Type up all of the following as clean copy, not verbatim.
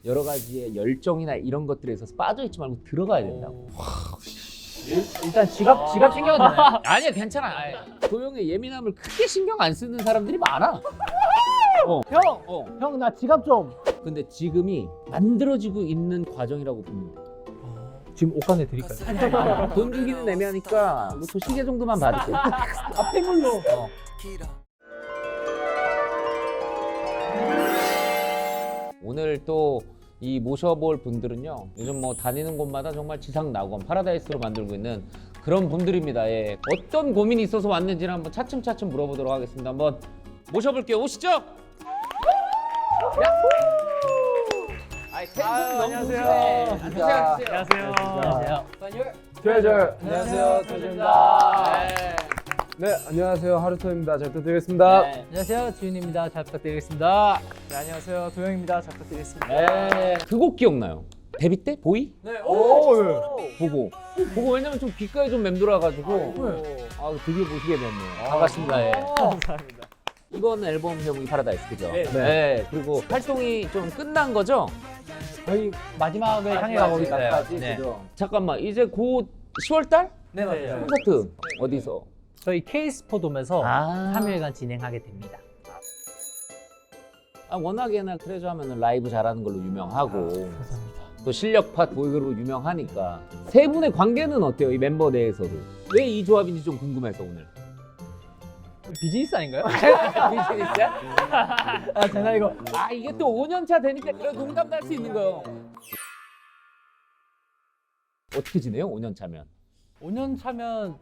여러 가지의 열정이나 이런 것들에 있어서 빠져있지 말고 들어가야 된다고. 일단 지갑 챙겨도 되나요? 아니야 괜찮아. 아예. 도영의 예민함을 크게 신경 안 쓰는 사람들이 많아. 형 나 지갑 좀. 근데 지금이 만들어지고 있는 과정이라고 보면 돼. 지금 옷간에 드릴까요? 돈 주기는 애매하니까 로또 시계 정도만 받을게. 폐물로. 오늘 또 이 모셔볼 분들은요, 요즘 뭐 다니는 곳마다 정말 지상낙원 파라다이스로 만들고 있는 그런 분들입니다. 예. 어떤 고민이 있어서 왔는지는 한번 차츰차츰 물어보도록 하겠습니다. 한번 모셔볼게요. 오시죠. 안녕하세요. 안녕하세요. 안녕하세요. 트레저. 안녕하세요. 조준입니다. 네, 안녕하세요. 하루토입니다. 잘 부탁드리겠습니다. 네. 안녕하세요. 지훈입니다. 잘 부탁드리겠습니다. 네, 안녕하세요. 도영입니다. 잘 부탁드리겠습니다. 네. 그 곡 기억나요? 데뷔 때? 보이? 네. 보고 왜냐면 좀 귓가에 좀 맴돌아가지고 드디어 보시게 됐네요. 반갑습니다. 예. 감사합니다. 이번 앨범 제목이 파라다이스 그죠? 네. 그리고 활동이 좀 끝난 거죠? 저희 마지막을 향해 가고 있어요. 네. 그죠? 잠깐만 이제 곧 10월달? 네, 맞아요. 콘서트 어디서? 저희 K스포돔에서 아. 3일간 진행하게 됩니다. 워낙에나 트레저 하면은 라이브 잘하는 걸로 유명하고 감사합니다. 또 실력파 보이그룹으로 유명하니까 세 분의 관계는 어때요? 이 멤버 내에서도 왜 이 조합인지 좀 궁금해서 오늘. 비즈니스 아닌가요? 비즈니스야? 아, 제가 이거 이게 또 5년 차 되니까 그런 농담도 할 수 있는 거요. 어떻게 지내요? 5년 차면? 5년 차면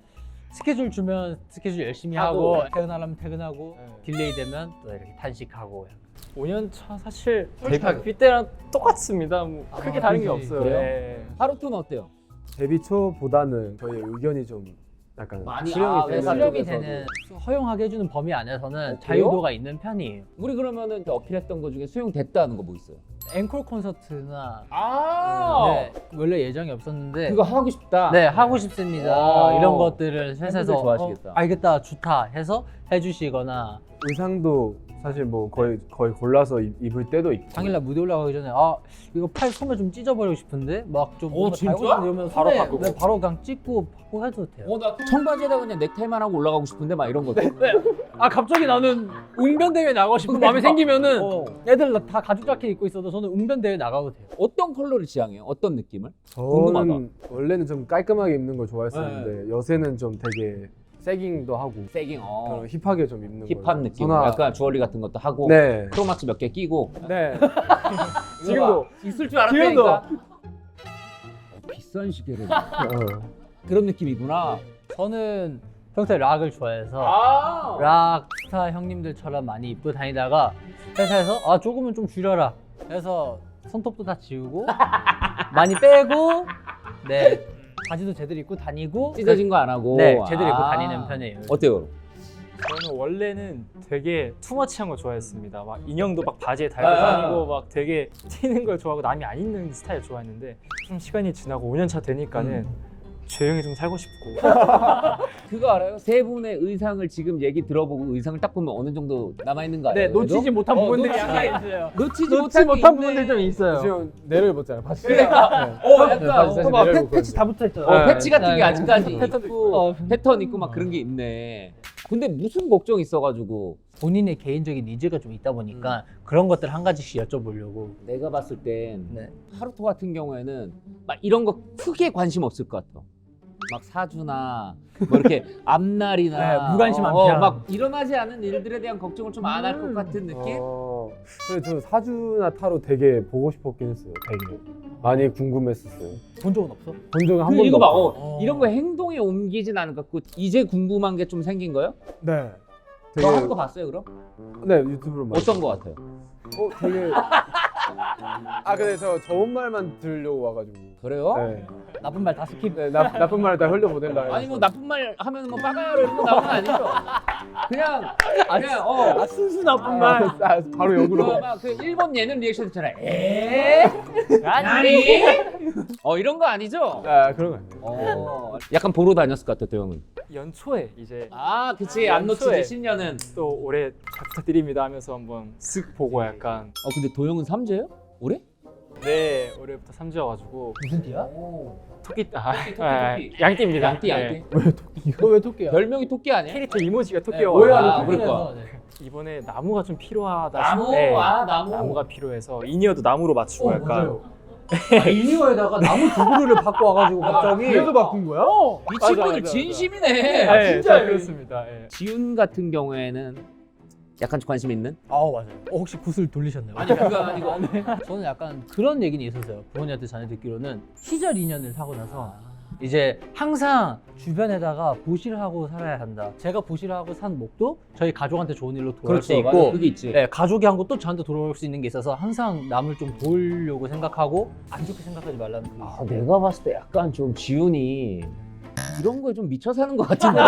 스케줄 주면 스케줄 열심히 하고 퇴근하려면 퇴근하고 딜레이 되면 또 이렇게 탄식하고 5년 차 사실 비슷하게. 데뷔 때랑 똑같습니다. 뭐 크게 다른 게 그지. 없어요. 그래요? 네. 하루토는 어때요? 데뷔 초보다는 저희 의견이 좀 약간 많이 수렴이 왜 되는 수렴이 쪽에서도. 되는 허용하게 해주는 범위 안에서는 그래요? 자유도가 있는 편이에요. 우리 그러면은 어필했던 거 중에 수용됐다는 거 뭐 있어요? 앵콜 콘서트나 네. 원래 예정이 없었는데 그거 하고 싶다. 네 하고 싶습니다. 와. 이런 것들을 팬분들 회사에서 좋아하시겠다. 알겠다 좋다 해서 해주시거나 의상도 사실 뭐 거의 골라서 입을 때도 있고. 당일날 무대 올라가기 전에 이거 팔 소매 좀 찢어버리고 싶은데 막 좀 진짜? 이러면 바로 소매, 바꾸고. 네, 바로 그냥 찍고 바꾸고 해도 돼요. 나 청바지에다 그냥 넥타이만 하고 올라가고 싶은데 막 이런 것도. 갑자기 나는 웅변 대회 나가고 싶은 마음이 생기면은 어. 애들 다 가죽 자켓 입고 있어도 저는 웅변 대회 나가도 돼요. 어떤 컬러를 지향해요? 어떤 느낌을? 궁금하다. 저는 원래는 좀 깔끔하게 입는 걸 좋아했었는데 요새는 좀 되게 세깅도 하고 세깅. 그런 힙하게 좀 입는 걸 힙합 느낌. 선호하- 약간 주얼리 같은 것도 하고. 네. 크로마치 몇 개 끼고. 네. 지금도 있을 줄 알았다니까. 비싼 시계를. 그런 느낌이구나. 저는 평소에 락을 좋아해서 락 스타 형님들처럼 많이 입고 다니다가 회사에서 조금은 좀 줄여라 해서 손톱도 다 지우고 많이 빼고 네 바지도 제대로 입고 다니고 찢어진 거 안 하고. 네 제대로 입고 다니는 편이에요. 어때요? 저는 원래는 되게 투머치한 거 좋아했습니다. 막 인형도 막 바지에 달고 아. 다니고 막 되게 튀는 걸 좋아하고 남이 안 입는 스타일 좋아했는데 좀 시간이 지나고 5년 차 되니까는 조용히 좀 살고 싶고 그거 알아요? 세 분의 의상을 지금 얘기 들어보고 의상을 딱 보면 어느 정도 남아있는 거 알아요? 네 놓치지 못한 부분들이 놓치지- 약간 있어요. 놓치지 놓치지 못한 게 부분들이 좀 있어요. 지금 내려입었잖아요. 바지. 그러니까. 바지 약간. 사실 막 내려입고 패치 다 붙어 있잖아요. 네. 패치 같은 게 네. 아직까지 패턴 있고 패턴 있고 막 그런 게 있네. 근데 무슨 걱정이 있어가지고 본인의 개인적인 니즈가 좀 있다 보니까 그런 것들 한 가지씩 여쭤보려고. 내가 봤을 땐 네. 하루토 같은 경우에는 막 이런 거 크게 관심 없을 것 같아. 막 사주나 뭐 이렇게 앞날이나 네, 무관심 안 피하는. 막 일어나지 않은 일들에 대한 걱정을 좀 안 할 것 같은 느낌? 근데 저 사주나 타로 되게 보고 싶었긴 했어요. 되게 많이 궁금했었어요. 본 적은 없어? 본 적은 한 근데 번도 이거 봐, 없어요. 이런 거 행동에 옮기진 않을 것 같고 이제 궁금한 게 좀 생긴 거요? 네. 되게 저 한 거 봤어요 그럼? 네 유튜브로 많이. 어떤 거 같아요? 되게. 근데 저 좋은 말만 들으려고 와가지고. 그래요? 네. 나쁜 말 다 스킵. 네, 나쁜 말을 다 흘려보내려고. 아니 뭐 나쁜 말 하면 뭐 빠가야로 이런 거 나오는 거 아니죠? 그냥 순수 나쁜 말. 바로 욕으로. 그 일본 예능 리액션 있잖아. 아니? 이런 거 아니죠? 그런 거 아니에요. 약간 보러 다녔을 것 같아, 도영은. 연초에 이제 그치. 안 놓치지, 연초에. 신년은. 또 올해 잘 부탁드립니다 하면서 한번 쓱 보고 약간 근데 도영은 삼재예요? 올해? 올해부터 3주여가지고 무슨 띠야? 토끼 토끼. 양띠입니다. 양띠. 네. 이거 왜 토끼야? 별명이 토끼 아니야? 캐릭터 이모지가 네, 토끼여가지고 뭐야? 아, 그러니까. 이번에 나무가 좀 필요하다. 나무. 네. 아, 나무. 나무가 필요해서 인이어도 나무로 맞추고 약간 맞아요. 이니어에다가 나무 두 그루를 바꿔 와가지고 갑자기 그래서 바꾼 거야? 이 맞아, 친구들 맞아, 진심이네. 네, 진짜 그렇습니다. 예. 지훈 같은 경우에는 약간 관심 있는? 맞아요. 혹시 굿을 돌리셨나요? 아니 그건 아니고. 저는 약간 그런 얘기는 있었어요. 부모님한테 전해 듣기로는 시절 인연을 사고 나서 이제 항상 주변에다가 보시를 하고 살아야 한다. 제가 보시를 하고 산 목도 저희 가족한테 좋은 일로 돌아올 수 맞아. 있고 그게 있지. 네, 가족이 한 것도 저한테 돌아올 수 있는 게 있어서 항상 남을 좀 도우려고 생각하고 안 좋게 생각하지 말라는 그게 있어요. 내가 봤을 때 약간 좀 지훈이 이런 거에 좀 미쳐 사는 것 같은데.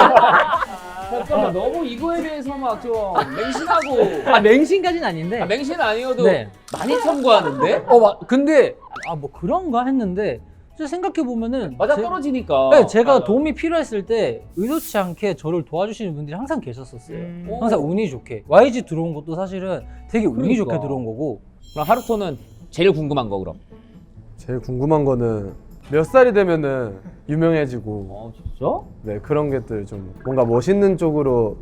잠깐만 너무 이거에 대해서 막 좀 맹신하고. 맹신까지는 아닌데 맹신 아니어도 네. 많이 첨구하는데? 근데 뭐 그런가 했는데 생각해 보면은 맞아 떨어지니까. 네, 제가 맞아. 도움이 필요했을 때 의도치 않게 저를 도와주시는 분들이 항상 계셨었어요. 오. 항상 운이 좋게. YG 들어온 것도 사실은 되게 운이 그러니까. 좋게 들어온 거고. 그럼 하루토는 제일 궁금한 거 그럼. 제일 궁금한 거는 몇 살이 되면은 유명해지고 진짜? 네 그런 것들 좀 뭔가 멋있는 쪽으로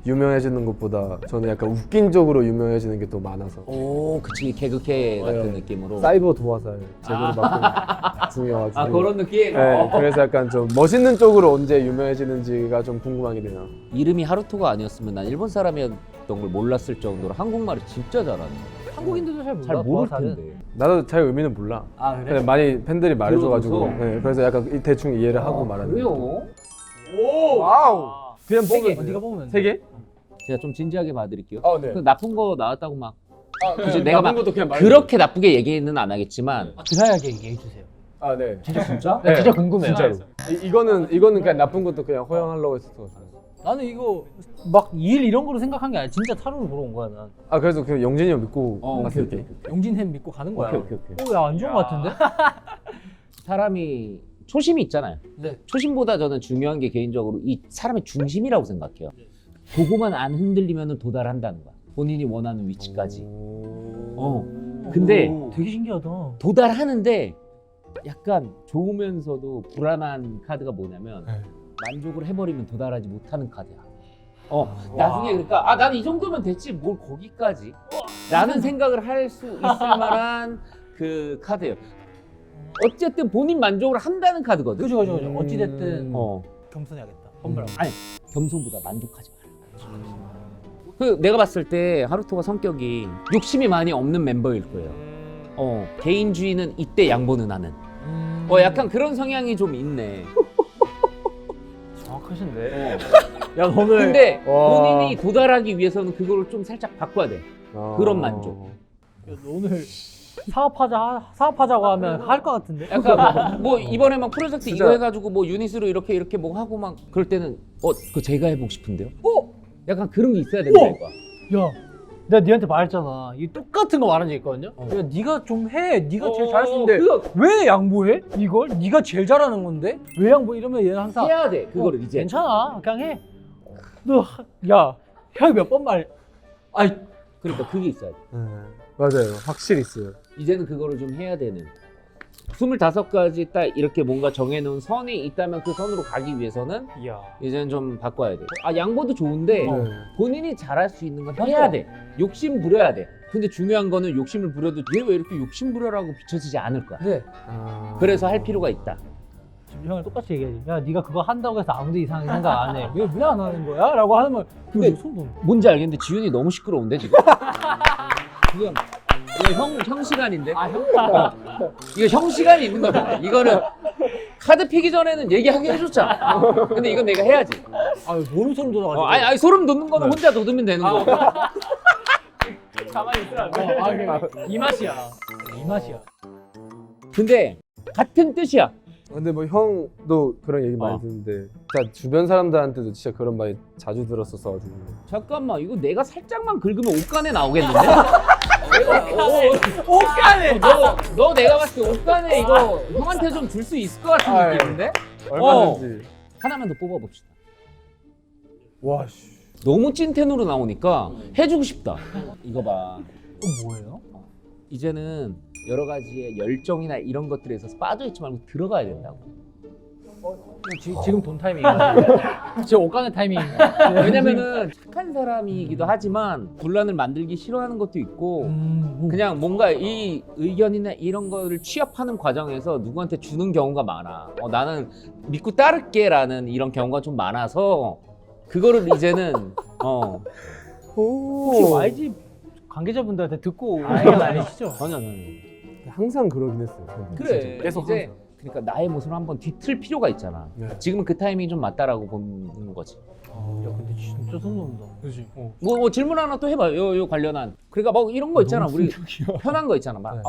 유명해지는 것보다 저는 약간 웃긴 쪽으로 유명해지는 게 더 많아서 오, 그치 개그캐 같은 네. 느낌으로. 사이버 도화살 제대로 맡은 중이어가지고 아 그런 느낌. 네, 그래서 약간 좀 멋있는 쪽으로 언제 유명해지는지가 좀 궁금하게 돼요. 이름이 하루토가 아니었으면 난 일본 사람이었던 걸 몰랐을 정도로 한국말이 진짜 잘하네. 한국인들도 잘 몰라. 잘 모를 도화살은. 텐데. 나도 잘 의미는 몰라. 아 근데 그래? 많이 팬들이 말해줘가지고 들어줘서? 네, 그래서 약간 대충 이해를 하고 말하는. 그래요? 와우. 그냥 세 개. 네가 보면 세 개? 제가 좀 진지하게 봐드릴게요. 네. 그 나쁜 거 나왔다고 막 그치, 네, 내가 나쁜 막 것도 그냥 그렇게 나쁘게 얘기는 안 하겠지만 드라이하게 얘기해 주세요. 아 네. 진짜? 네, 진짜 궁금해요. 진짜로. 이거는 그냥 나쁜 것도 그냥 허용하려고 했었어. 나는 이거 막 일 이런 거로 생각한 게 아니라 진짜 타로를 보러 온 거야 난. 아 그래서 그 영진이 형 믿고 오케이, 갔을게. 오케이. 용진햄 믿고 가는 거야. 오케이. 야안 좋은 거 같은데? 사람이 초심이 있잖아요. 네. 초심보다 저는 중요한 게 개인적으로 이 사람의 중심이라고 생각해요. 그거만 안 흔들리면 도달한다는 거야. 본인이 원하는 위치까지. 근데 되게 신기하다. 도달하는데 약간 좋으면서도 불안한 카드가 뭐냐면 네. 만족을 해버리면 도달하지 못하는 카드야. 나중에 그러니까 나는 이 정도면 됐지 뭘 거기까지 라는 생각을 할 수 있을 만한 그 카드예요. 어쨌든 본인 만족을 한다는 카드거든. 그죠. 어찌됐든 겸손해야겠다. 험블하고. 아니 겸손보다 만족하지 마라. 그 내가 봤을 때 하루토가 성격이 욕심이 많이 없는 멤버일 거예요. 개인주의는 이때 양보는 하는. 약간 그런 성향이 좀 있네. 정확하신데. 야 너는 근데 와. 본인이 도달하기 위해서는 그거를 좀 살짝 바꿔야 돼. 그런 만족. 야, 너 오늘 사업하자고 하면 할 것 같은데? 약간 뭐 이번에 막 프로젝트 진짜. 이거 해가지고 뭐 유닛으로 이렇게 뭐 하고 막 그럴 때는 그거 제가 해보고 싶은데요. 약간 그런 게 있어야 된다니까. 야, 내가 니한테 말했잖아. 이 똑같은 거 말한 적 있거든요. 야, 네가 좀 해. 네가 제일 잘할 수 있는데 그거 왜 양보해? 이걸 네가 제일 잘하는 건데 왜 양보? 이러면 얘는 항상 해야 돼. 그거를 이제. 괜찮아, 그냥 해. 야, 형이 몇 번 말? 아이, 그러니까 그게 있어야 돼. 맞아요. 확실히 있어요. 이제는 그거를 좀 해야 되는. 25가지 딱 이렇게 뭔가 정해놓은 선이 있다면 그 선으로 가기 위해서는 이야. 이제는 좀 바꿔야 돼. 양보도 좋은데 네. 본인이 잘할 수 있는 건 해야 돼. 욕심 부려야 돼. 근데 중요한 거는 욕심을 부려도 얘 왜 이렇게 욕심 부려라고 비춰지지 않을 거야. 네. 그래서 할 필요가 있다. 지금 형이 똑같이 얘기하지. 야, 네가 그거 한다고 해서 아무도 이상하게 생각 안 해. 왜 안 하는 거야? 라고 하면 근데 손 도. 뭔지 알겠는데 지훈이 너무 시끄러운데 지금? 지금 이거 형 시간인데? 이거 형 시간이 있는 거잖아. 이거는 카드 피기 전에는 얘기하게 해줬잖아. 근데 이건 내가 해야지. 아, 너무 소름 돋아가지고. 아니 소름 돋는 거는 혼자 돋으면 되는 거고. 가만히 있으면 안 돼. 이 맛이야. 이 맛이야. 근데 같은 뜻이야. 근데 뭐 형도 그런 얘기 많이 듣는데 진짜 주변 사람들한테도 진짜 그런 말이 자주 들었었어가지고 잠깐만 이거 내가 살짝만 긁으면 옷간에 나오겠는데? 옷간에! 너 내가 봤을 때 옷간에 이거 형한테 좀 줄 수 있을 것 같은 아유. 느낌인데? 얼마든지 하나만 더 뽑아봅시다. 와 씨. 너무 찐텐으로 나오니까 해주고 싶다. 이거 봐. 뭐예요? 이제는 여러 가지의 열정이나 이런 것들에 있어서 빠져있지 말고 들어가야 된다고. 지금 돈 타이밍이에요. 지금 옷 가는 타이밍. 왜냐면은 착한 사람이기도 하지만 분란을 만들기 싫어하는 것도 있고 그냥 뭔가 이 의견이나 이런 거를 취합하는 과정에서 누구한테 주는 경우가 많아. 나는 믿고 따를게라는 이런 경우가 좀 많아서 그거를 이제는 혹시 YG 관계자분들한테 듣고 이건 아니시죠? 전혀 항상 그러긴 했어요. 저는. 그래 진짜. 계속 이제 항상. 그러니까 나의 모습을 한번 뒤틀 필요가 있잖아. 네. 지금은 그 타이밍이 좀 맞다라고 보는 거지. 야 근데 진짜 소름 돋는다. 그지. 뭐 질문 하나 또 해봐. 요 관련한. 그러니까 막 이런 거 있잖아. 우리 편한 거 있잖아. 막 네.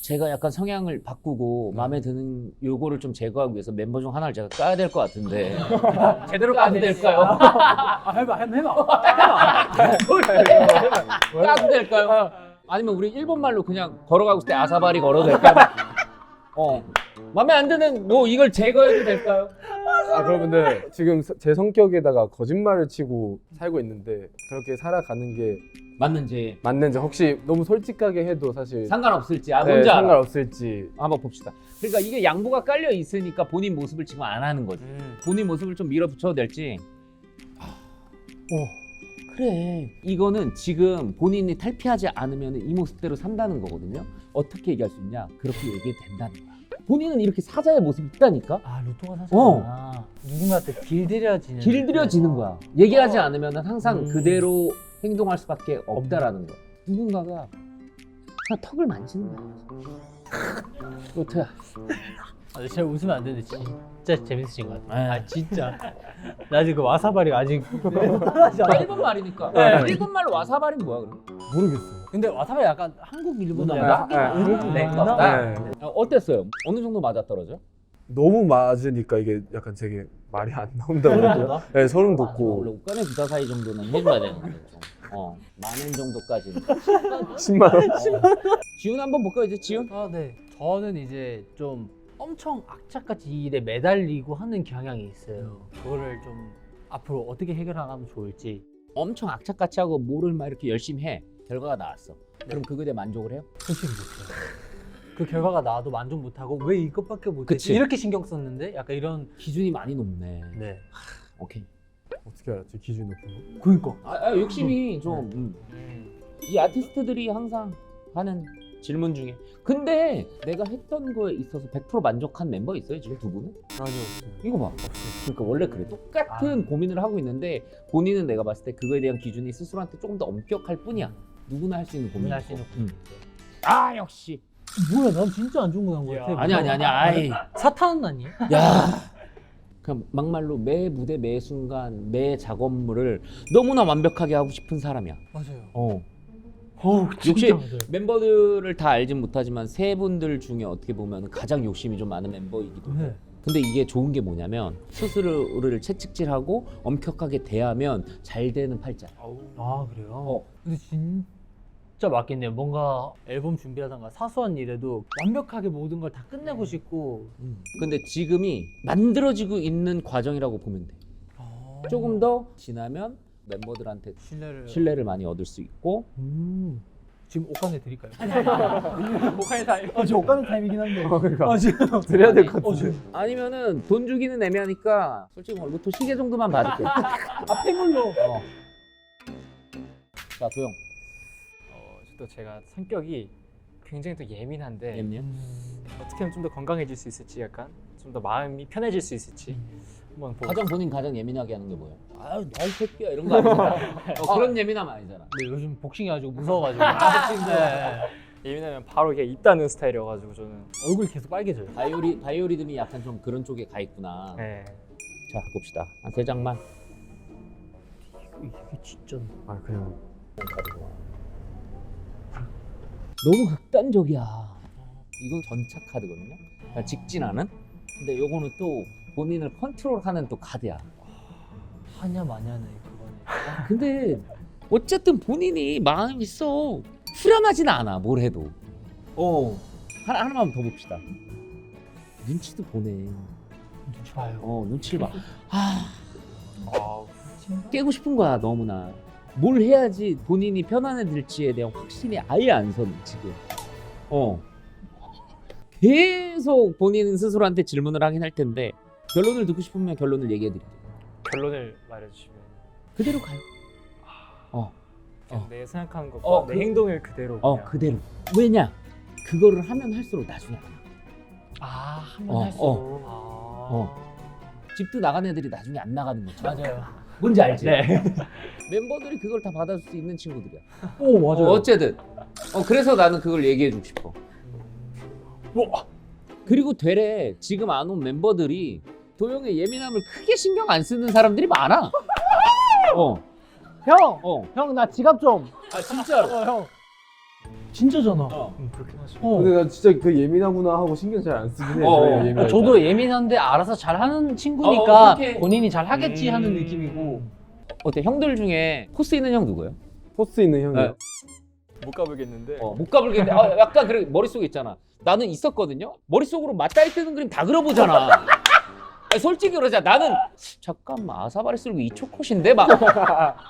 제가 약간 성향을 바꾸고 마음에 드는 요거를 좀 제거하기 위해서 멤버 중 하나를 제가 까야 될 것 같은데 제대로 까도 될까요? 해봐. 까도 될까요? 아니면 우리 일본 말로 그냥 걸어가고 있을 때 아사바리 걸어도 될까요? 마음에 안 드는 뭐 이걸 제거해도 될까요? 그러면은 지금 제 성격에다가 거짓말을 치고 살고 있는데 그렇게 살아가는 게 맞는지 맞는지 혹시 너무 솔직하게 해도 사실 상관없을지 네, 뭔지 알아. 상관없을지. 한번 봅시다. 그러니까 이게 양보가 깔려 있으니까 본인 모습을 지금 안 하는 거지. 본인 모습을 좀 밀어붙여도 될지. 그래. 이거는 지금 본인이 탈피하지 않으면 이 모습대로 산다는 거거든요. 어떻게 얘기할 수 있냐? 그렇게 얘기해도 된다는 거야. 본인은 이렇게 사자의 모습이 있다니까. 루토가 사실구나. 누군가한테 길들여지는. 길들여지는 거야. 얘기하지 않으면 항상 음. 그대로 행동할 수밖에 없다라는 거야. 누군가가 그냥 턱을 만지는 거야. 로트야. 제가 웃으면 안 되는데 진짜 재밌으신 것 같아요. 아, 진짜. 나 지금 와사바리가 아직 일본 말이니까. 네. 일본 말로 와사바리는 뭐야 그럼? 모르겠어요. 근데 와사바리 약간 한국 일본어 네, 약간 네. 네. 어땠어요? 어느 정도 맞아 떨어져? 너무 맞으니까 이게 약간 되게 말이 안 나온다고 해야 되나? 네, 소름 원래 돋고 옷간의 부사 사이 정도는 해줘야 되는 거죠. 만엔 정도까지는. 10만 원. 지훈 한번 볼까요 이제 지훈? 네. 저는 이제 좀 엄청 악착같이 이 일에 매달리고 하는 경향이 있어요. 그거를 좀 앞으로 어떻게 해결하면 좋을지. 엄청 악착같이 하고 뭐를 막 이렇게 열심히 해. 결과가 나왔어. 그럼 그거에 대해 만족을 해요? 솔직히 못해요. 그 결과가 나와도 만족 못하고 왜 이것밖에 못했지? 그치. 이렇게 신경 썼는데 약간 이런. 기준이 많이 높네. 네. 오케이. 어떻게 알았지? 기준이 높은 거? 그니까. 욕심이 좀. 이 아티스트들이 항상 하는 질문 중에. 근데 내가 했던 거에 있어서 100% 만족한 멤버 있어요 지금 두 분은? 아니요, 없어요. 이거 봐. 그러니까 원래 그래. 똑같은 고민을 하고 있는데 본인은 내가 봤을 때 그거에 대한 기준이 스스로한테 조금 더 엄격할 뿐이야. 누구나 할 수 있는 고민. 고민할 수 있는 고민. 역시. 뭐야, 난 진짜 안 좋은 거 한 거 같아. 아니야. 아이. 사탄 아니야? 야. 그냥 막말로 매 무대 매 순간 매 작업물을 너무나 완벽하게 하고 싶은 사람이야. 맞아요. 역시 맞아요. 멤버들을 다 알진 못하지만 세 분들 중에 어떻게 보면 가장 욕심이 좀 많은 멤버이기도 해. 네. 근데 이게 좋은 게 뭐냐면 스스로를 채찍질하고 엄격하게 대하면 잘 되는 팔자. 아 그래요? 근데 진짜 맞겠네요. 뭔가 앨범 준비하다가 사소한 일에도 완벽하게 모든 걸 다 끝내고 싶고. 근데 지금이 만들어지고 있는 과정이라고 보면 돼. 조금 더 지나면 멤버들한테 신뢰를 많이 얻을 수 있고. 지금 옷가네 드릴까요? 목화의 타임. 저 옷가는 타임이긴 한데. 그러니까 지금 드려야 될 것 같은데. 아니면은 돈 주기는 애매하니까 솔직히 뭐 로또 시계 정도만 받을게. 폐물로. 자 도영. 또 제가 성격이 굉장히 또 예민한데 엠님. 어떻게 하면 좀 더 건강해질 수 있을지 약간 좀 더 마음이 편해질 수 있을지 한번 보고. 본인 가장 예민하게 하는 게 뭐예요? 아유 너이 새끼야 이런 거 아니잖아. 그런 예민함 아니잖아. 근데 요즘 복싱 해가지고 무서워가지고. 네. 예민하면 바로 이게 입다는 스타일이어가지고 저는. 얼굴이 계속 빨개져요. 바이오리듬이 약간 좀 그런 쪽에 가 있구나. 네. 자 봅시다. 한 3장만. 이게 진짜. 아 그냥 너무 극단적이야. 이건 전차 카드거든요. 그러니까 직진하는. 근데 요거는 또 본인을 컨트롤하는 또 카드야. 하냐 마냐네 그거네. 근데 어쨌든 본인이 마음이 있어. 후련하진 않아 뭘 해도. 하나만 더 봅시다. 눈치도 보네. 눈치 봐요. 눈치를 봐. 깨고 싶은 거야 너무나. 뭘 해야지 본인이 편안해질지에 대한 확신이 아예 안 선 지금. 계속 본인 스스로한테 질문을 하긴 할 텐데 결론을 듣고 싶으면 결론을 얘기해 드릴게요. 결론을 말해주시면 그대로 가요. 그냥 내 생각하는 것과 어, 내 그- 행동을 그대로 그냥. 그대로. 왜냐? 그거를 하면 할수록 나중에 안 나. 하면 어, 할수록. 집도 나간 애들이 나중에 안 나가는 거죠. 맞아요. 뭔지 알지? 네. 멤버들이 그걸 다 받아줄 수 있는 친구들이야. 오 맞아요. 어쨌든 그래서 나는 그걸 얘기해주고 싶어. 그리고 되레 지금 안 온 멤버들이 도영의 예민함을 크게 신경 안 쓰는 사람들이 많아. 형! 어. 형 나 지갑 좀. 아 진짜로. 형. 진짜잖아. 그렇긴 하죠. 근데 나 진짜 그 예민하구나 하고 신경 잘 안 쓰긴 해. 예민할 저도 때. 예민한데 알아서 잘하는 친구니까 그렇게- 본인이 잘 하겠지 하는 느낌이고. 어때? 형들 중에 포스 있는 형 누구예요? 포스 있는 형이 네. 못 가보겠는데. 못 가불겠는데 약간 그래 머릿속에 있잖아. 나는 있었거든요. 머릿속으로 맞다이 뜨는 그림 다 그려보잖아. 아니, 솔직히 그러자. 나는 잠깐만 아사바리 쓸고 이 초컷인데 막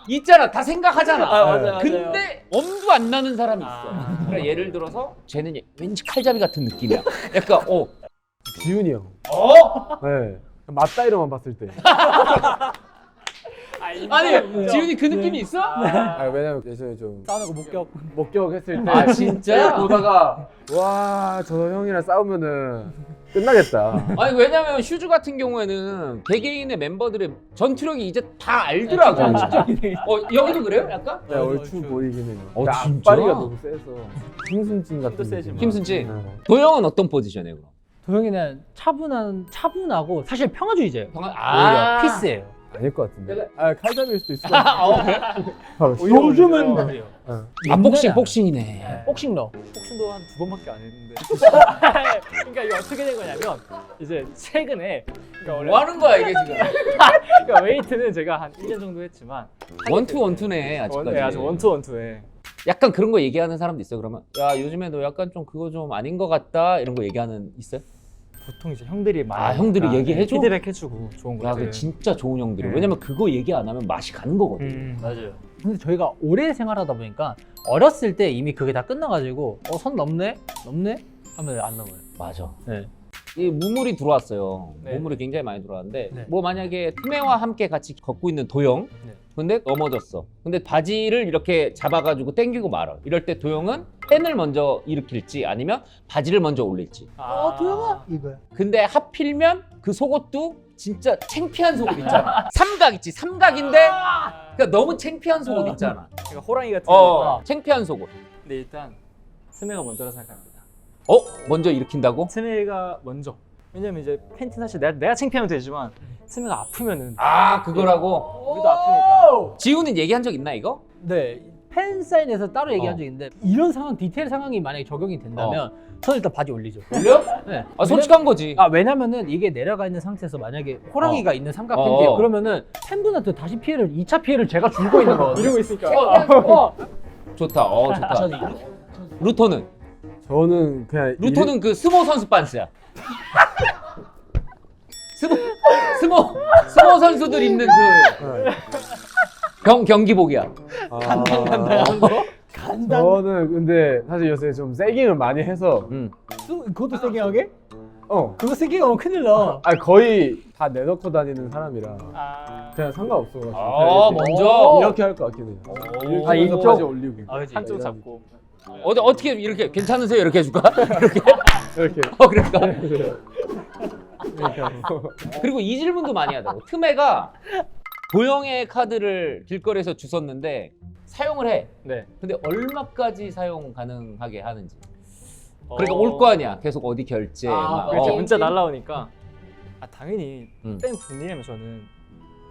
있잖아. 다 생각하잖아. 맞아요. 근데 엄두 안 나는 사람이 있어. 그러니까 예를 들어서 쟤는 왠지 칼잡이 같은 느낌이야. 약간 지훈이 형. 어? 네. 맞다이로만 봤을 때. 아니 지훈이 그 느낌이 있어? 왜냐면 예전에 좀 싸우는 거 목격했을 때. 아 진짜? 보다가 와 저 형이랑 싸우면은 끝나겠다. 아니 왜냐면 슈즈 같은 경우에는 개개인의 멤버들의 전투력이 이제 다 알더라고. 여기도 그래요? 약간? 네, 얼추 보이긴 해요. 어, 근데 진짜? 앞발이가 너무 세서 힘순진 같은 힘도 세지만. 느낌. 힘순지. 네. 도영은 어떤 포지션이에요? 그럼? 도영이는 차분하고 사실 평화주의자예요. 아 피스예요. 아닐 것 같은데. 칼잡이일 수도 있을 것 같아. 요즘은 그래요. 복싱이네. 복싱러. 복싱도 한 2번밖에 안 했는데. 그러니까 이게 어떻게 된 거냐면 이제 최근에 그러니까 원래 뭐 하는 거야 이게 지금? 그러니까 웨이트는 제가 한 1년 정도 했지만 원투네 아직까지. 네, 아직 원투에. 약간 그런 거 얘기하는 사람도 있어. 그러면 야 요즘에 너 약간 좀 그거 좀 아닌 것 같다 이런 거 얘기하는 있어요? 보통 이제 형들이 많이 형들이 얘기해줘? 피드백 해주고 좋은 야, 것들. 그 진짜 좋은 형들이. 왜냐면 그거 얘기 안 하면 맛이 가는 거거든. 맞아요. 근데 저희가 오래 생활하다 보니까 어렸을 때 이미 그게 다 끝나가지고 선 넘네 하면 안 넘어요. 맞아. 네. 이 무물이 들어왔어요. 네. 무물이 굉장히 많이 들어왔는데 네. 뭐 만약에 트메와 함께 같이 걷고 있는 도영 네. 근데 넘어졌어. 근데 바지를 이렇게 잡아가지고 당기고 말아. 이럴 때 도영은 펜을 먼저 일으킬지 아니면 바지를 먼저 올릴지. 도영아 이거야. 근데 하필이면 그 속옷도 진짜 창피한 속옷 있잖아. 삼각 있지. 삼각인데 그러니까 너무 창피한 속옷 있잖아. 그러니까 호랑이 같은 거. 창피한 속옷. 근데 일단 스메가 먼저라 생각합니다. 먼저 일으킨다고? 스메가 먼저. 왜냐면 이제 팬티 사실 내가 창피하면 되지만 스메가 아프면은 그거라고? 우리도 아프니까. 지훈은 얘기한 적 있나 이거? 네. 팬 사인에서 따로 얘기한 적이 있는데 이런 상황 디테일 상황이 만약에 적용이 된다면 저는 일단 바지 올리죠. 올려? 네. 솔직한 거지. 왜냐면은 이게 내려가 있는 상태에서 만약에 호랑이가 있는 삼각 팬티에 그러면은 팬분한테 다시 2차 피해를 제가 주고 있는 거거든요. 이러고 있으니까. 좋다. 좋다. 루터는? 저는 그냥 루터는 그 스모 선수 반스야. 스모 선수들 입는 그 경기복이야. 간당간당한 거? 저는 근데 사실 요새 좀 세깅을 많이 해서 그것도 세게하게? 그거 세게 하면 큰일 나. 거의 다 내놓고 다니는 사람이라 그냥 상관없어가지고 그냥 먼저? 이렇게 할 것 같긴 해요. 아, 이쪽 이쪽? 바지 올리고 한쪽 잡고. 어떻게 이렇게 괜찮으세요? 이렇게 해줄까? 이렇게? 이렇게 그러니까. 이렇게 하고. 그리고 이 질문도 많이 하더라고. 트메가 도영의 카드를 길거리에서 주웠는데 사용을 해. 네. 근데 얼마까지 사용 가능하게 하는지. 그러니까 올 거 아니야. 계속 어디 결제. 막. 그렇죠. 문자 날라오니까 당연히 응. 팬 분이라면 저는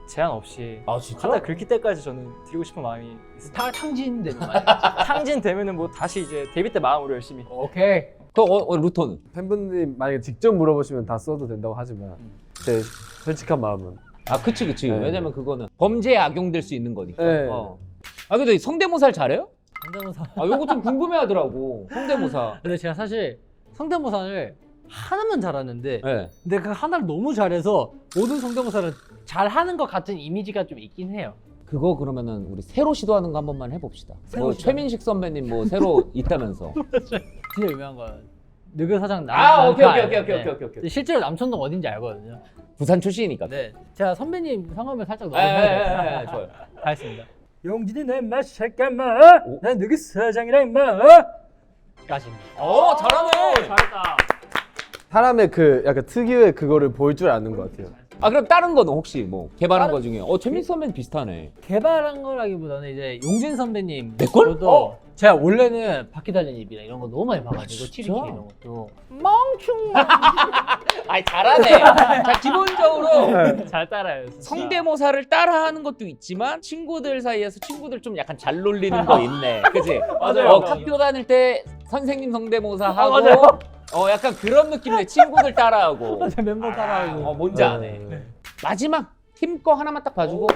제한 없이 진짜? 하다 긁힐 때까지 저는 드리고 싶은 마음이 있어요. 다 탕진되는 탕진 되면은 뭐 다시 이제 데뷔 때 마음으로 열심히. 오케이. 또 루터는? 팬분들이 만약에 직접 물어보시면 다 써도 된다고 하지만 제 솔직한 마음은 그치. 네. 왜냐면 그거는 범죄에 악용될 수 있는 거니까. 네. 근데 성대모사를 잘해요? 성대모사. 요거 좀 궁금해하더라고. 성대모사. 근데 제가 사실 성대모사를 하나만 잘하는데 네. 근데 그 하나를 너무 잘해서 모든 성대모사를 잘하는 것 같은 이미지가 좀 있긴 해요. 그거 그러면은 우리 새로 시도하는 거 한 번만 해봅시다. 새로 뭐 시도? 최민식 선배님 뭐 새로 있다면서. 진짜 유명한 건 느그서장 오케이. 네. 실제로 남천동 어딘지 알거든요. 부산 출신이니까. 네. 제가 선배님 성함을 살짝 예, 넣어야 돼요. 좋아요. 가겠습니다. 용진이 내맛 잠깐만. 난 누구 사장이라 임마. 까지입니다. 잘하네. 잘했다. 사람의 그 약간 특유의 그거를 보일 줄 아는 것 같아요. 그럼 다른 거는 혹시 뭐 개발한 거 중에 재민 선배는 비슷하네. 개발한 거라기보다는 이제 용진 선배님 내 걸? 저도 제가 원래는 바퀴 달린 입이나 이런 거 너무 많이 봐가지고 진짜? TVK 이런 것도 잘하네. 자, 기본적으로 잘 따라요. 성대모사를 따라하는 것도 있지만 친구들 사이에서 친구들 좀 약간 잘 놀리는 거 있네. 그치? 맞아요. 학교 다닐 때 선생님 성대모사 하고 맞아요. 약간 그런 느낌의 친구들 따라하고 제 멤버 따라하고 뭔지 아네. 마지막 팀 거 하나만 딱 봐주고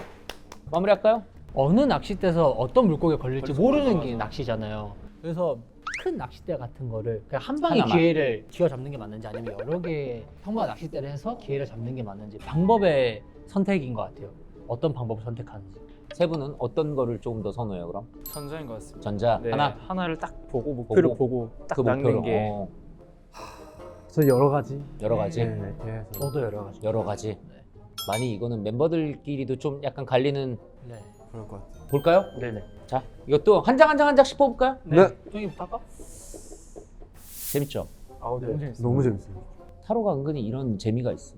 마무리할까요? 어느 낚싯대에서 어떤 물고기에 걸릴지 모르는 게 낚시잖아요. 그래서 큰 낚싯대 같은 거를 그냥 한 방에 하나만. 기회를 쥐어잡는 게 맞는지 아니면 여러 개의 평범한 낚싯대를 해서 기회를 잡는 게 맞는지 방법의 선택인 것 같아요. 어떤 방법을 선택하는지. 세 분은 어떤 거를 조금 더 선호해요 그럼? 전자인 것 같습니다. 전자 네, 하나 하나를 딱 보고 목표를 보고 딱 그 낚는 목표로 게 저 여러 가지. 여러 가지 네, 네. 저도 여러 가지. 여러 가지 네. 많이 이거는 멤버들끼리도 좀 약간 갈리는 네. 그럴 것 같아요. 볼까요? 네네. 자 이것도 한 장 한 장 한 장씩 뽑을까요? 네. 형님부터 할까? 재밌죠? 아우 너무 재밌어요. 너무 재밌어요. 타로가 은근히 이런 재미가 있어.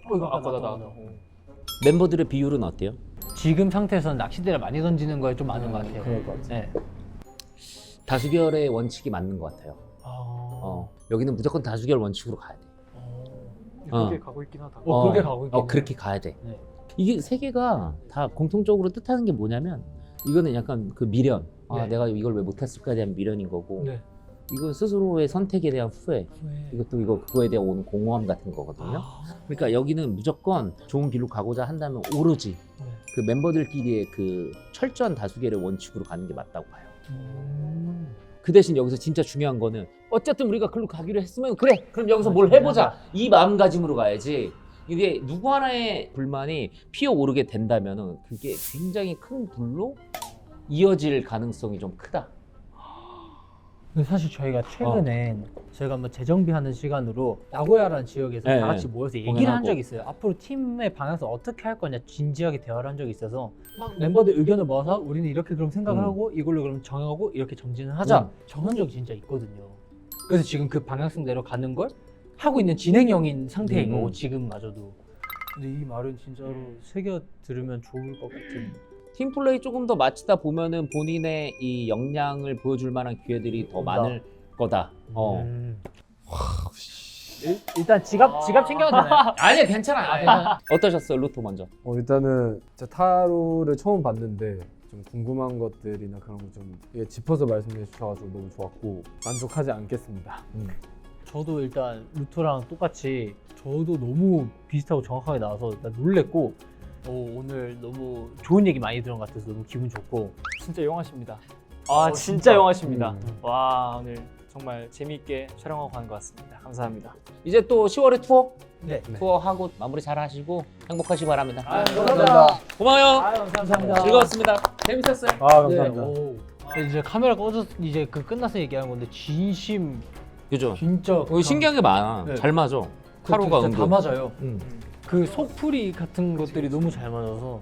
이거 아까다. 멤버들의 비율은 어때요? 지금 상태에서는 낚싯대를 많이 던지는 거에 좀 많은 것 같아요. 그럴 것 같아요. 네. 다수결의 원칙이 맞는 것 같아요. 여기는 무조건 다수결 원칙으로 가야 돼. 그렇게 가고 있긴 하다. 그렇게 가고 있겠네요. 그렇게 가야 돼. 네. 이게 세 개가 다 공통적으로 뜻하는 게 뭐냐면 이거는 약간 그 미련. 네. 내가 이걸 왜 못했을까에 대한 미련인 거고 네. 이건 스스로의 선택에 대한 후회. 이것도 그거에 대한 오는 공허함 같은 거거든요. 그러니까 여기는 무조건 좋은 길로 가고자 한다면 오로지 네. 그 멤버들끼리의 그 철저한 다수결의 원칙으로 가는 게 맞다고 봐요. 그 대신 여기서 진짜 중요한 거는 어쨌든 우리가 글로 가기로 했으면 그래 그럼 여기서 뭘 해보자 이 마음가짐으로 가야지. 이게 누구 하나의 불만이 피어오르게 된다면은 그게 굉장히 큰 불로 이어질 가능성이 좀 크다. 근데 사실 저희가 최근에 저희가 한번 재정비하는 시간으로 나고야라는 지역에서 네, 다 같이 모여서 얘기를 공연하고. 한 적이 있어요. 앞으로 팀의 방향성 어떻게 할 거냐 진지하게 대화를 한 적이 있어서 막 멤버들 의견을 모아서 우리는 이렇게 그럼 생각을 하고 이걸로 그럼 정하고 이렇게 정진을 하자 정한 적이 진짜 있거든요. 그래서 지금 그 방향성대로 가는 걸 하고 있는 진행형인 상태인 거고 지금마저도. 근데 이 말은 진짜로 새겨 들으면 좋을 것 같은. 팀플레이 조금 더 맞추다 보면은 본인의 이 역량을 보여줄 만한 기회들이 더 많을 거다. 일단 지갑 챙겨도 되나요? 아니야 괜찮아. 어떠셨어요 루토 먼저? 일단은 진짜 타로를 처음 봤는데 좀 궁금한 것들이나 그런 거 좀 짚어서 말씀해 주셔가지고 너무 좋았고 만족하지 않겠습니다. 저도 일단 루토랑 똑같이 저도 너무 비슷하고 정확하게 나와서 일단 놀랬고 오늘 너무 좋은 얘기 많이 들은 것 같아서 너무 기분 좋고 진짜 영하십니다. 진짜 영하십니다. 음. 와 오늘 정말 재미있게 촬영하고 가는 것 같습니다. 감사합니다. 이제 또 10월에 투어? 네. 투어하고 마무리 잘 하시고 행복하시기 바랍니다. 감사합니다. 고마워요. 감사합니다. 즐거웠습니다. 재밌었어요. 네, 이제 카메라 꺼져 이제 그 끝나서 얘기하는 건데 진심 그죠? 진짜 신기한 게 많아. 네. 잘 맞아. 타로가 진짜 다 은근. 맞아요. 그 속풀이 같은 것들이 너무 잘 맞아서